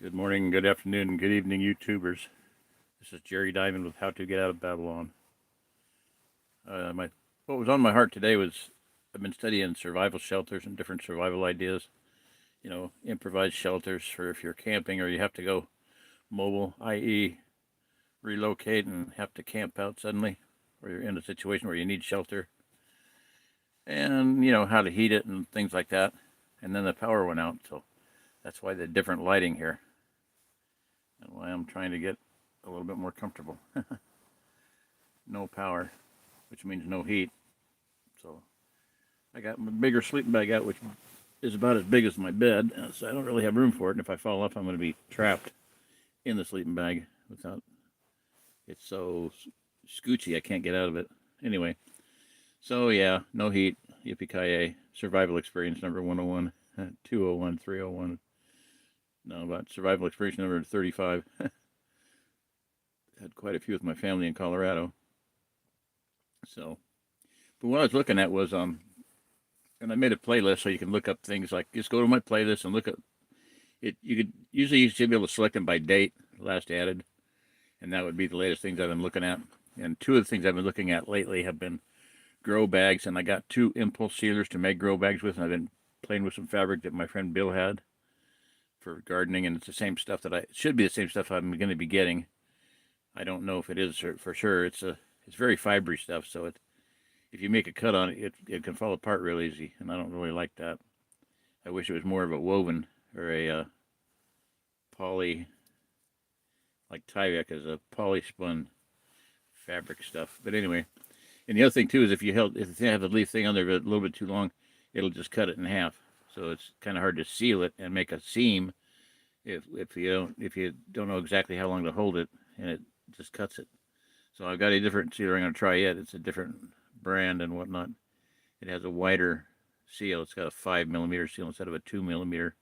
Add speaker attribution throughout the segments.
Speaker 1: Good morning, good afternoon, good evening, YouTubers. This is Jerry Diamond with How to Get Out of Babylon. What was on my heart today was I've been studying survival shelters and different survival ideas. You know, improvised shelters for if you're camping or you have to go mobile, i.e., relocate and have to camp out suddenly, or you're in a situation where you need shelter, and you know how to heat it and things like that. And then the power went out, so that's why the different lighting here, and why I'm trying to get a little bit more comfortable. No power, which means no heat. So I got my bigger sleeping bag out, which is about as big as my bed, so I don't really have room for it. And if I fall off, I'm going to be trapped in the sleeping bag without. It's so scoochy, I can't get out of it. Anyway, so yeah, no heat. Yippee-ki-yay. Survival experience number 101, 201, 301. No, about survival experience number 35. Had quite a few with my family in Colorado. So, but what I was looking at was and I made a playlist so you can look up things like, just go to my playlist and look at it. You should be able to select them by date, last added, and that would be the latest things I've been looking at. And two of the things I've been looking at lately have been grow bags, and I got 2 impulse sealers to make grow bags with, and I've been playing with some fabric that my friend Bill had for gardening, and it's the same stuff it should be the same stuff I'm going to be getting. I don't know if it is for sure. It's very fibery stuff, so if you make a cut on it, it can fall apart real easy, and I don't really like that. I wish it was more of a woven or a poly, like Tyvek is a polyspun fabric stuff. But anyway, and the other thing too is if you have the leaf thing on there a little bit too long, it'll just cut it in half. So it's kind of hard to seal it and make a seam if you don't know exactly how long to hold it, and it just cuts it. So I've got a different sealer I'm going to try yet. It's a different brand and whatnot. It has a wider seal. It's got a 5mm seal instead of a 2mm,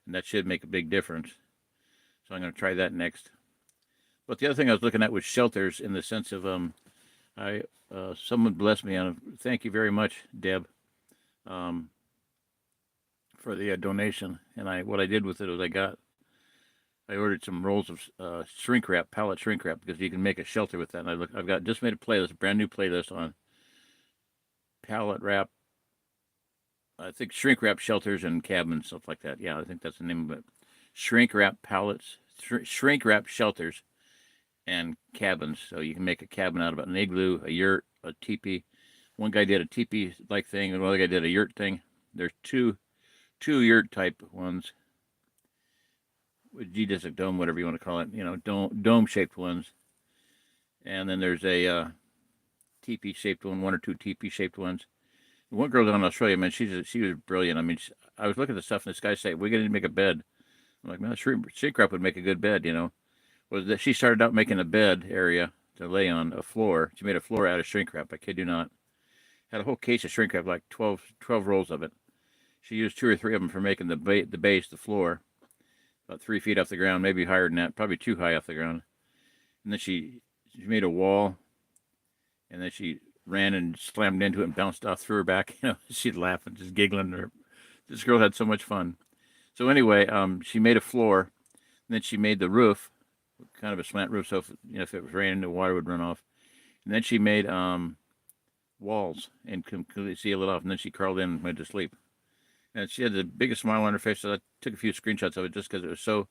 Speaker 1: and that should make a big difference. So I'm going to try that next. But the other thing I was looking at was shelters, in the sense of someone blessed me on. Thank you very much, Deb, for the donation. And what I did with it was I ordered some rolls of shrink wrap, pallet shrink wrap, because you can make a shelter with that. And I've just made a playlist, a brand new playlist on pallet wrap. I think shrink wrap shelters and cabins, stuff like that. Yeah, I think that's the name of it. Shrink wrap pallets, shrink wrap shelters and cabins. So you can make a cabin out of an igloo, a yurt, a teepee. One guy did a teepee-like thing, and another guy did a yurt thing. There's two yurt-type ones. Geodesic dome, whatever you want to call it, dome-shaped ones. And then there's a teepee-shaped one or two teepee-shaped ones. One girl down in Australia, man, she was brilliant. I mean, I was looking at the stuff, and this guy said, "We're going to make a bed." I'm like, man, shrink wrap would make a good bed, Was that she started out making a bed area to lay on, a floor. She made a floor out of shrink wrap. I kid you not. Had a whole case of shrink wrap, like 12 rolls of it. She used 2 or 3 of them for making the base, the floor, about 3 feet off the ground, maybe higher than that, probably too high off the ground. And then she made a wall, and then she ran and slammed into it and bounced off through her back. She'd laugh and just giggling. This girl had so much fun. So anyway, she made a floor, and then she made the roof, kind of a slant roof, so if it was raining, the water would run off. And then she made walls and completely seal it off, and then she crawled in and went to sleep. And she had the biggest smile on her face, so I took a few screenshots of it just because it was so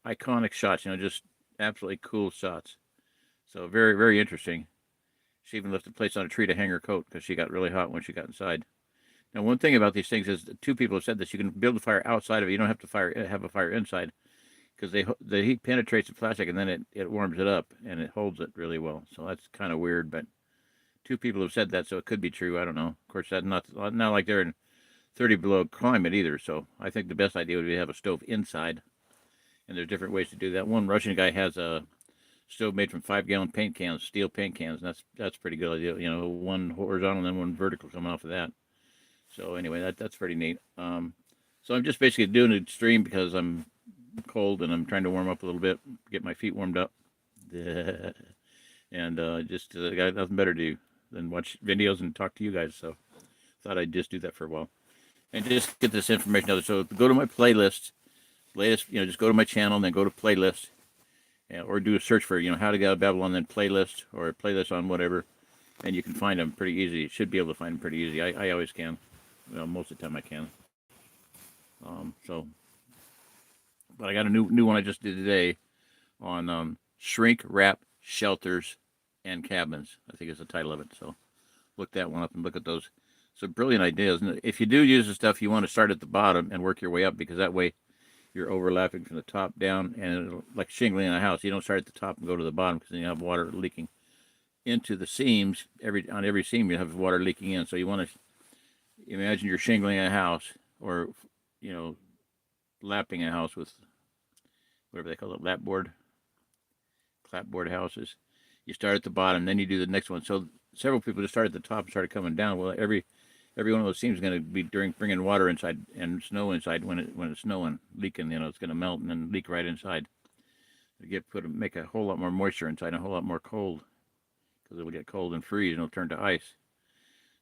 Speaker 1: iconic shots, just absolutely cool shots. So very, very interesting. She even left a place on a tree to hang her coat because she got really hot when she got inside. Now, one thing about these things is 2 people have said this: you can build a fire outside of it. You don't have to have a fire inside, because the heat penetrates the plastic and then it warms it up and it holds it really well. So that's kind of weird, but 2 people have said that, so it could be true. I don't know. Of course, that's not like they're in 30 below climate either. So I think the best idea would be to have a stove inside, and there's different ways to do that. One Russian guy has a stove made from 5-gallon paint cans, steel paint cans, and that's pretty good idea. One horizontal and then one vertical coming off of that. So anyway, that's pretty neat. So I'm just basically doing a stream because I'm cold and I'm trying to warm up a little bit, get my feet warmed up, and I got nothing better to do than watch videos and talk to you guys. So thought I'd just do that for a while and just get this information out. So go to my playlist latest, just go to my channel and then go to playlist, or do a search for, how to get out of Babylon, then playlist, or playlist on whatever, and you can find them pretty easy. You should be able to find them pretty easy. I always can. Well, most of the time I can. So, but I got a new one I just did today on shrink wrap shelters and cabins. I think is the title of it. So look that one up and look at those. So brilliant ideas. And if you do use the stuff, you want to start at the bottom and work your way up, because that way you're overlapping from the top down, and like shingling in a house, you don't start at the top and go to the bottom, because then you have water leaking into the seams. On every seam you have water leaking in. So you want to imagine you're shingling a house, or lapping a house with whatever they call it, clapboard houses. You start at the bottom, then you do the next one. So several people just started at the top and started coming down. Well, every one of those seams is going to be bringing water inside and snow inside when it's snowing, leaking. It's going to melt and then leak right inside. Make a whole lot more moisture inside and a whole lot more cold, because it will get cold and freeze and it'll turn to ice.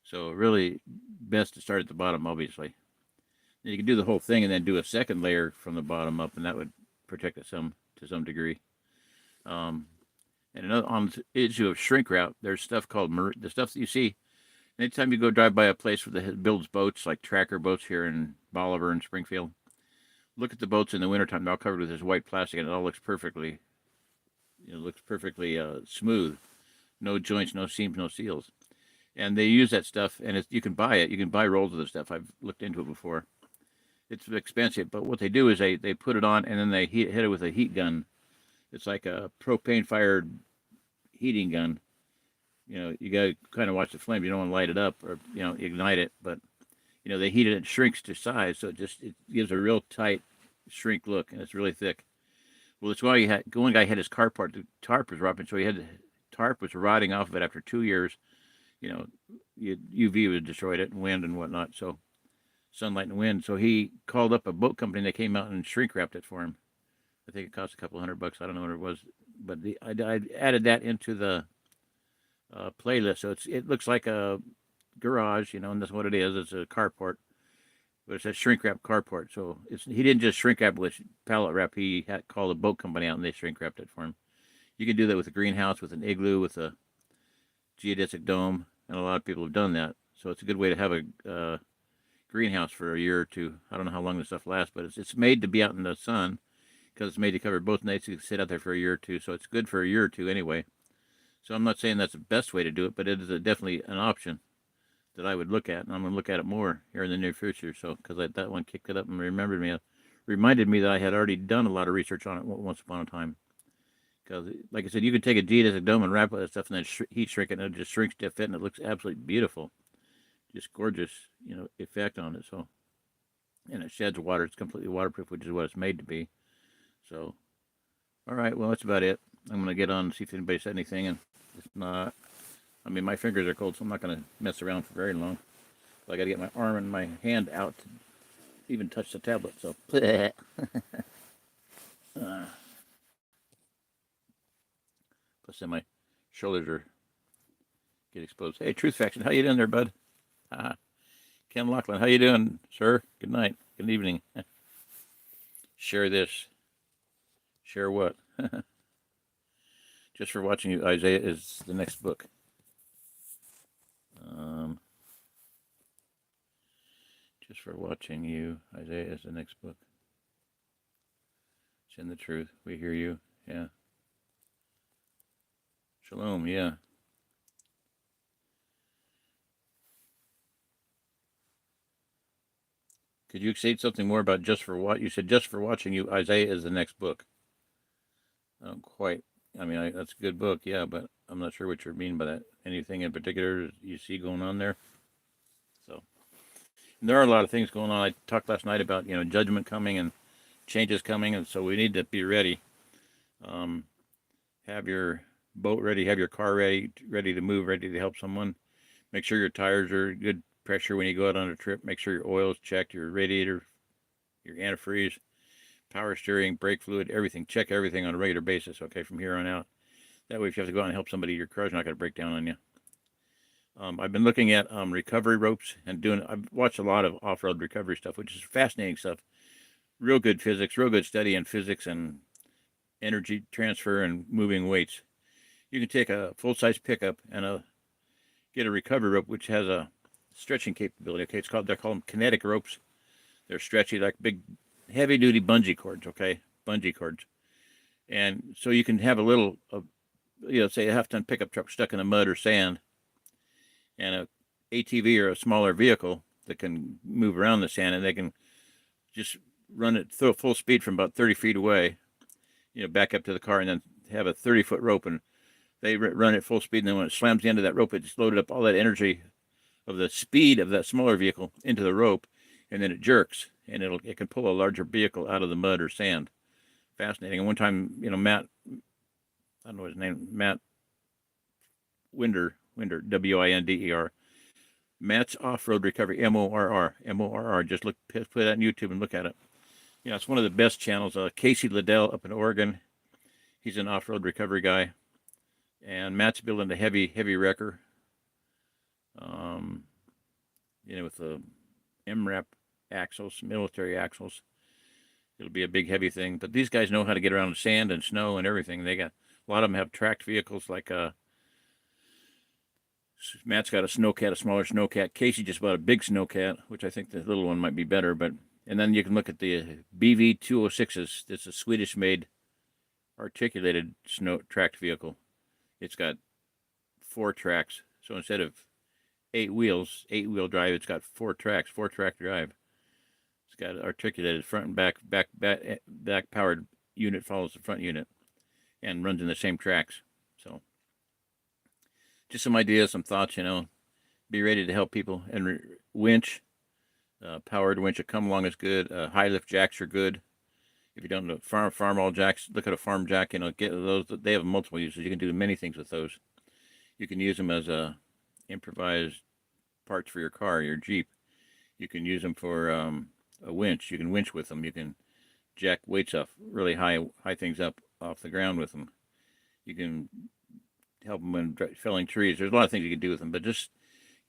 Speaker 1: So really best to start at the bottom, obviously. You can do the whole thing and then do a second layer from the bottom up, and that would protect it to some degree. And on the issue of shrink wrap, there's stuff called the stuff that you see anytime you go drive by a place that builds boats, like Tracker Boats here in Bolivar and Springfield. Look at the boats in the wintertime; they're all covered with this white plastic, and it all looks perfectly, smooth, no joints, no seams, no seals. And they use that stuff, and you can buy it. You can buy rolls of the stuff. I've looked into it before. It's expensive, but what they do is they put it on, and then they hit it with a heat gun. It's like a propane-fired heating gun. You got to kind of watch the flame. You don't want to light it up or ignite it, but they heat it. It shrinks to size, so it gives a real tight shrink look, and it's really thick. Well, that's why one guy had his carport. The tarp was rotting, so tarp was rotting off of it after 2 years. UV would destroyed it, and wind and whatnot. So sunlight and wind. So he called up a boat company, and they came out and shrink wrapped it for him. I think it cost a couple $100. I don't know what it was, but I added that into the playlist. So it looks like a garage, and that's what it is. It's a carport, but it's a shrink wrap carport. So he didn't just shrink wrap with pallet wrap. He had called a boat company out, and they shrink wrapped it for him. You can do that with a greenhouse, with an igloo, with a geodesic dome, and a lot of people have done that. So it's a good way to have a greenhouse for a year or two. I don't know how long this stuff lasts, but it's made to be out in the sun, because it's made to cover both nights. You can sit out there for a year or two, so it's good for a year or two anyway. So I'm not saying that's the best way to do it, but it is definitely an option that I would look at, and I'm going to look at it more here in the near future. So because that one kicked it up and reminded me that I had already done a lot of research on it once upon a time. Because, like I said, you could take a geodesic dome and wrap it with stuff, and then heat shrink it, and it just shrinks to fit, and it looks absolutely beautiful. Just gorgeous, effect on it. So, and it sheds water. It's completely waterproof, which is what it's made to be. So, all right. Well, that's about it. I'm going to get on and see if anybody said anything, and if not, my fingers are cold, so I'm not going to mess around for very long. So I got to get my arm and my hand out to even touch the tablet. So, plus then my shoulders get exposed. Hey, Truth Faction, how you doing there, bud? Ken Lachlan, how you doing, sir? Good night. Good evening. Share this. Share what? Just for watching you, Isaiah is the next book. Just for watching you, Isaiah is the next book. It's in the truth. We hear you. Yeah. Shalom. Yeah. Could you say something more about just for what you said? Just for watching you, Isaiah is the next book. I don't quite. That's a good book, yeah, but I'm not sure what you mean by that. Anything in particular you see going on there? So, there are a lot of things going on. I talked last night about judgment coming and changes coming, and so we need to be ready. Have your boat ready, have your car ready to move, ready to help someone. Make sure your tires are good pressure when you go out on a trip. Make sure your oil's checked, your radiator, your antifreeze, power steering, brake fluid, everything. Check everything on a regular basis, okay, from here on out. That way, if you have to go out and help somebody, your car's not going to break down on you. I've been looking at recovery ropes and I've watched a lot of off-road recovery stuff, which is fascinating stuff. real good physics, real good study in physics and energy transfer and moving weights. You can take a full-size pickup and get a recovery rope which has a stretching capability. Okay, they're called them kinetic ropes. They're stretchy like big, heavy-duty bungee cords. Okay, bungee cords, and so you can have a little, say a half-ton pickup truck stuck in the mud or sand, and a ATV or a smaller vehicle that can move around the sand, and they can just run it full speed from about 30 feet away, back up to the car, and then have a 30-foot rope, and they run it full speed, and then when it slams the end of that rope, it just loaded up all that energy of the speed of that smaller vehicle into the rope, and then it jerks, and it can pull a larger vehicle out of the mud or sand. Fascinating. And one time, Matt, I don't know his name, Matt Winder, Winder, Matt's Off-Road Recovery, MORR. Just put that on YouTube and look at it. It's one of the best channels. Casey Liddell up in Oregon, he's an off-road recovery guy, and Matt's building a heavy wrecker, with the MRAP axles, military axles. It'll be a big heavy thing, but these guys know how to get around the sand and snow and everything. They got a lot of them have tracked vehicles like Matt's got a snowcat, a smaller snowcat. Casey just bought a big snowcat, which I think the little one might be better. And then you can look at the BV206s. It's a Swedish-made articulated snow tracked vehicle. It's got 4 tracks. So instead of 8 wheels, 8-wheel drive, it's got 4 tracks, 4-track drive. It's got articulated front and back powered unit follows the front unit and runs in the same tracks. So just some ideas, some thoughts, be ready to help people. And winch, powered winch, a come along is good. High lift jacks are good. If you don't know farm all jacks, look at a farm jack, get those. They have multiple uses. You can do many things with those. You can use them as improvised parts for your car, your Jeep. You can use them for a winch. You can winch with them. You can jack weights off, really high things up off the ground with them. You can help them when felling trees. There's a lot of things you can do with them, but just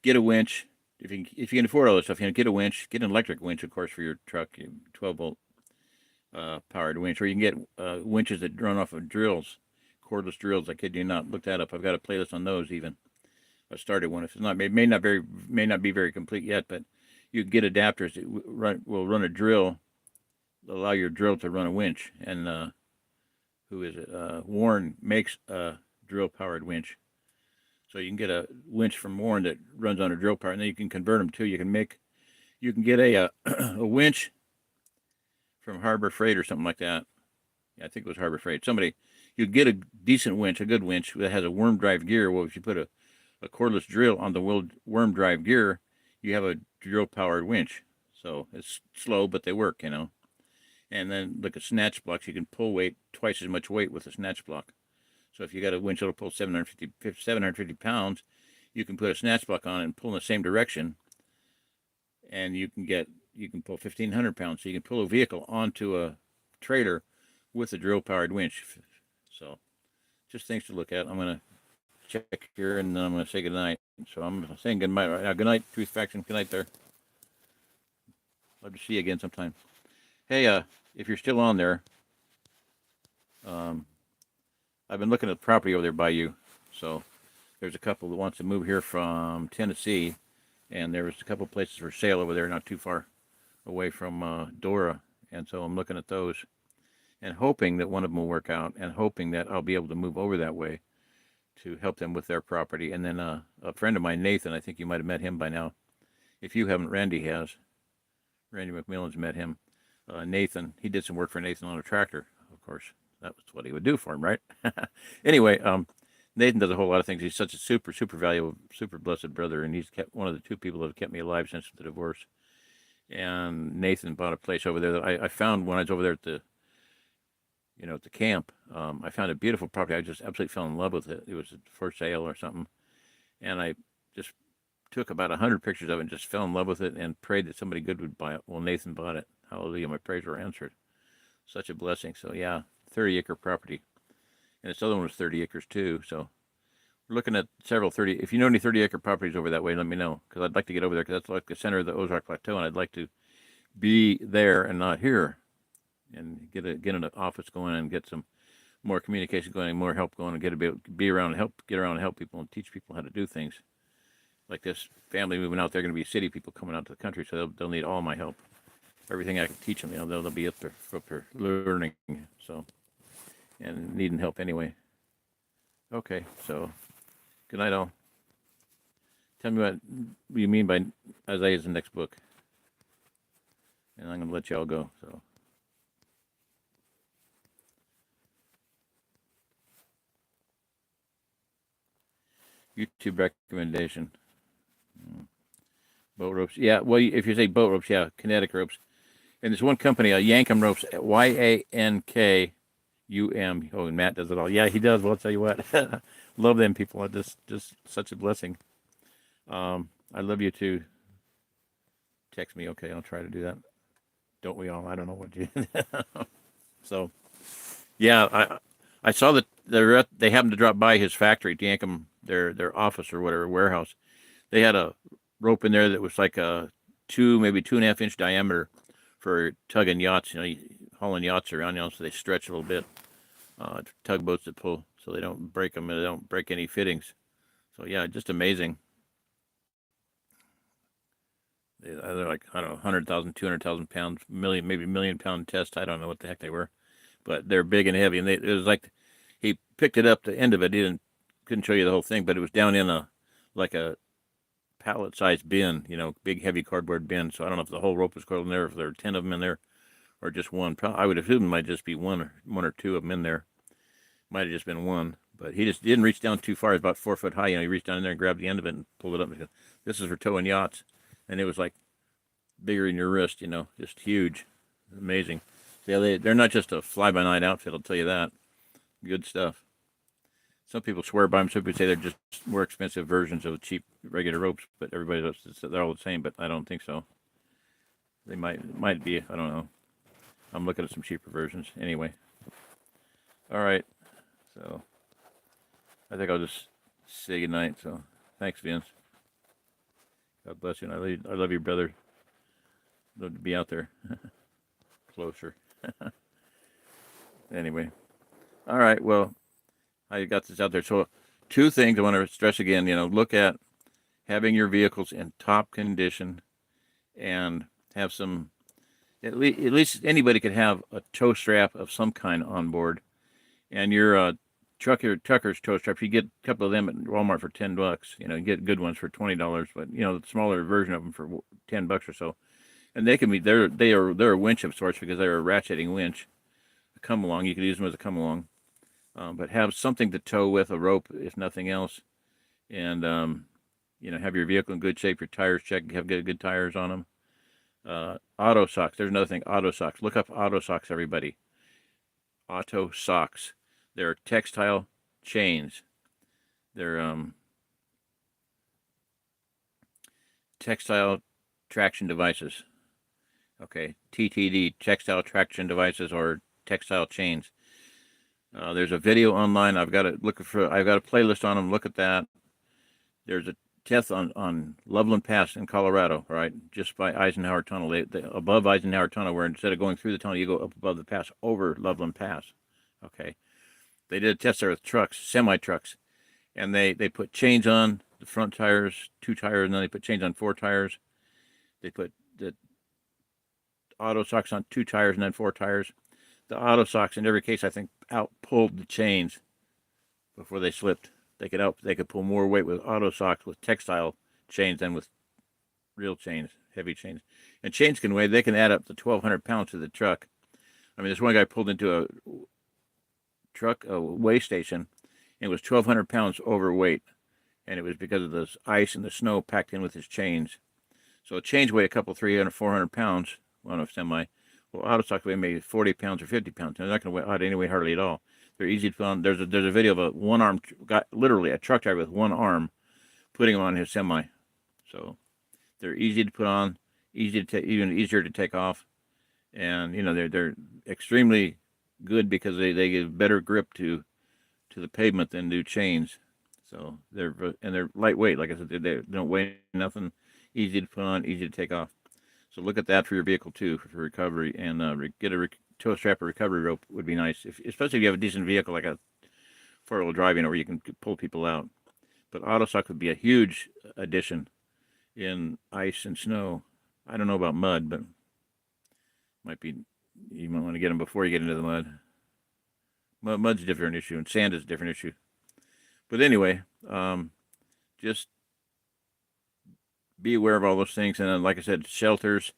Speaker 1: get a winch. If you can afford all this stuff, get a winch. Get an electric winch, of course, for your truck, 12-volt powered winch. Or you can get winches that run off of drills, cordless drills. I kid you not. Look that up. I've got a playlist on those even. I started one. If it's not, may not be very complete yet, but you can get adapters that will run a drill, allow your drill to run a winch. And who is it? Warren makes a drill-powered winch. So you can get a winch from Warren that runs on a drill power, and then you can convert them too. You can get a a winch from Harbor Freight or something like that. Yeah, I think it was Harbor Freight. You get a decent winch, a good winch that has a worm drive gear. Well, if you put a cordless drill on the worm drive gear, you have a drill-powered winch. So it's slow, but they work, And then look at snatch blocks. You can pull twice as much weight with a snatch block. So if you got a winch that'll pull 750 pounds, you can put a snatch block on it and pull in the same direction, and you can pull 1,500 pounds. So you can pull a vehicle onto a trailer with a drill-powered winch. So just things to look at. I'm going to check here, and then I'm going to say goodnight. So I'm saying goodnight right now. Good night, Truth Faction. Good night there. Love to see you again sometime. Hey, if you're still on there, I've been looking at the property over there by you. So there's a couple that wants to move here from Tennessee, and there was a couple places for sale over there not too far away from Dora. And so I'm looking at those and hoping that one of them will work out, and hoping that I'll be able to move over that way to help them with their property. And then a friend of mine, Nathan, I think you might have met him by now. If you haven't, Randy has. Randy McMillan's met him. Nathan, he did some work for Nathan on a tractor, of course. That was what he would do for him, right? Anyway, Nathan does a whole lot of things. He's such a super valuable, super blessed brother, and he's kept one of the 2 people that have kept me alive since the divorce. And Nathan bought a place over there that I found when I was over there at the camp. I found a beautiful property. I just absolutely fell in love with it. It was for sale or something, and I just took about 100 pictures of it and just fell in love with it and prayed that somebody good would buy it. Well, Nathan bought it. Hallelujah! My prayers were answered. Such a blessing. So yeah. 30-acre property, and this other one was 30 acres too. So we're looking at several 30. If you know any 30-acre properties over that way, let me know, because I'd like to get over there, because that's like the center of the OzArk Plateau, and I'd like to be there and not here. and get an office going and get some more communication going, more help going, and be around and get around and help people and teach people how to do things. Like this family moving out, they're going to be city people coming out to the country, so they'll need all my help. Everything I can teach them, they'll be up there learning, so, and needing help anyway. Okay, so good night, all. Tell me what you mean by Isaiah's the next book, and I'm going to let you all go. So. YouTube recommendation. Boat ropes. Yeah, well, if you say boat ropes, yeah, Kinetic Ropes. And there's one company, Yankum Ropes, Yankum. Oh, and Matt does it all. Yeah, he does. Well, I'll tell you what. Love them people. Just such a blessing. I love you too. Text me. Okay, I'll try to do that. Don't we all? I don't know what you. So, yeah, I saw that they happened to drop by his factory, Yankum, their office or whatever, warehouse. They had a rope in there that was like a maybe 2.5 inch diameter for tugging yachts, hauling yachts around, so they stretch a little bit. Tugboats that pull, so they don't break them and they don't break any fittings. So yeah, just amazing. They're like, I don't know, 100,000, 200,000 pounds, maybe million-pound test. I don't know what the heck they were, but they're big and heavy. And it was like he picked it up, the end of it. He couldn't show you the whole thing, but it was down in a pallet-sized bin, big heavy cardboard bin. So I don't know if the whole rope was coiled in there, if there were 10 of them in there, or just one. I would assume it might just be one or two of them in there. Might have just been one, but he just didn't reach down too far. It's about 4 foot high. He reached down in there and grabbed the end of it and pulled it up. And said, "This is for towing yachts," and it was like bigger than your wrist, just huge, amazing. So yeah, they're not just a fly-by-night outfit. I'll tell you that. Good stuff. Some people swear by them. Some people say they're just more expensive versions of cheap regular ropes, but everybody else, they're all the same. But I don't think so. They might be. I don't know. I'm looking at some cheaper versions anyway. All right. So I think I'll just say goodnight. So thanks, Vince. God bless you. And I love you, brother. Love to be out there closer. Anyway. All right. Well, I got this out there. So 2 things I want to stress again. Look at having your vehicles in top condition and have some, at least anybody could have a tow strap of some kind on board. And your trucker's tow straps, you get a couple of them at Walmart for $10. You get good ones for $20, but the smaller version of them for $10 or so. And they can be they're a winch of sorts because they're a ratcheting winch. A come along, you could use them as a come along, but have something to tow with, a rope if nothing else, and have your vehicle in good shape, your tires checked, have good tires on them. Auto socks. There's another thing. Auto socks. Look up auto socks, everybody. Auto socks. They're textile chains. They're textile traction devices. Okay, TTD, textile traction devices or textile chains. There's a video online. I've got a playlist on them. Look at that. There's a test on Loveland Pass in Colorado, right? Just by Eisenhower Tunnel. They above Eisenhower Tunnel, where instead of going through the tunnel, you go up above the pass over Loveland Pass. Okay. They did a test there with trucks, semi-trucks, and they put chains on the front tires, 2 tires, and then they put chains on 4 tires. They put the auto socks on 2 tires and then 4 tires. The auto socks, in every case, I think, out-pulled the chains before they slipped. They could pull more weight with auto socks with textile chains than with real chains, heavy chains. And chains they can add up to 1,200 pounds to the truck. I mean, this one guy pulled into a weigh station, and it was 1,200 pounds overweight, and it was because of the ice and the snow packed in with his chains. So chains weigh a couple 300, 400 pounds on a semi. Well, auto socks weigh maybe 40 pounds or 50 pounds. They're not going to weigh out anyway hardly at all. They're easy to put on. There's a video of a one-arm guy, literally a truck driver with one arm, putting them on his semi. So they're easy to put on, even easier to take off, and they're extremely good because they give better grip to the pavement than do chains. So they're lightweight. Like I said, they don't weigh nothing. Easy to put on, easy to take off. So look at that for your vehicle too, for recovery, and tow strap or recovery rope would be nice, especially if you have a decent vehicle like a 4-wheel drive, where you can pull people out. But AutoSock would be a huge addition in ice and snow. I don't know about mud, but you might want to get them before you get into the mud. Mud's a different issue, and sand is a different issue. But anyway, just be aware of all those things. And then, like I said, shelters.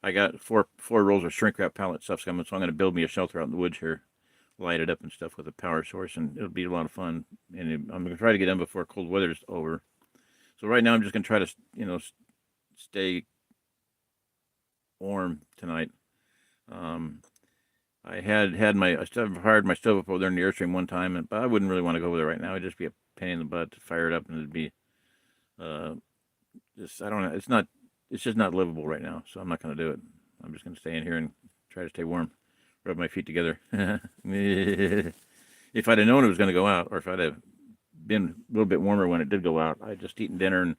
Speaker 1: I got four rolls of shrink wrap pallet stuff coming, so I'm going to build me a shelter out in the woods here, light it up and stuff with a power source, and it'll be a lot of fun. And I'm going to try to get done before cold weather's over. So right now I'm just going to try to, stay warm tonight. I fired my stove up over there in the Airstream one time, but I wouldn't really want to go over there right now. It'd just be a pain in the butt to fire it up, and it'd be, I don't know. It's just not livable right now, so I'm not going to do it. I'm just going to stay in here and try to stay warm, rub my feet together. If I'd have known it was going to go out, or if I'd have been a little bit warmer when it did go out, I'd just eaten dinner, and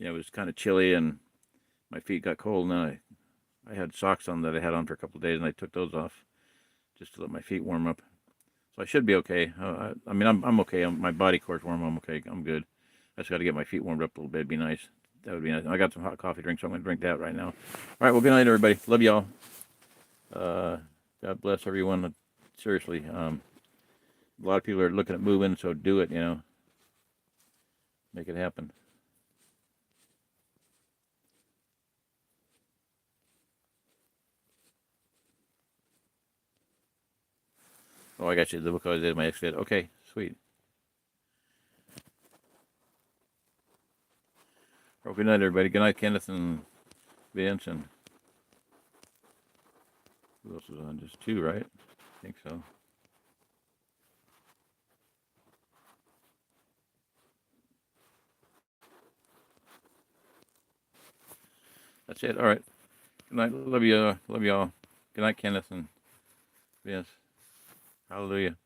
Speaker 1: it was kind of chilly, and my feet got cold, and then I had socks on that I had on for a couple of days, and I took those off just to let my feet warm up. So I should be okay. I'm okay. My body core's warm. I'm okay. I'm good. I just got to get my feet warmed up a little bit. It'd be nice. That would be nice. I got some hot coffee drinks, so I'm going to drink that right now. All right, well, good night, everybody. Love y'all. God bless everyone. Seriously, a lot of people are looking at moving, so do it, Make it happen. Oh, I got you. The book I did my exit. Okay, sweet. Well, good night, everybody. Good night, Kenneth and Vince, and who else is on? Just two, right? I think so. That's it. All right. Good night. Love you. Love y'all. Good night, Kenneth and Vince. Hallelujah.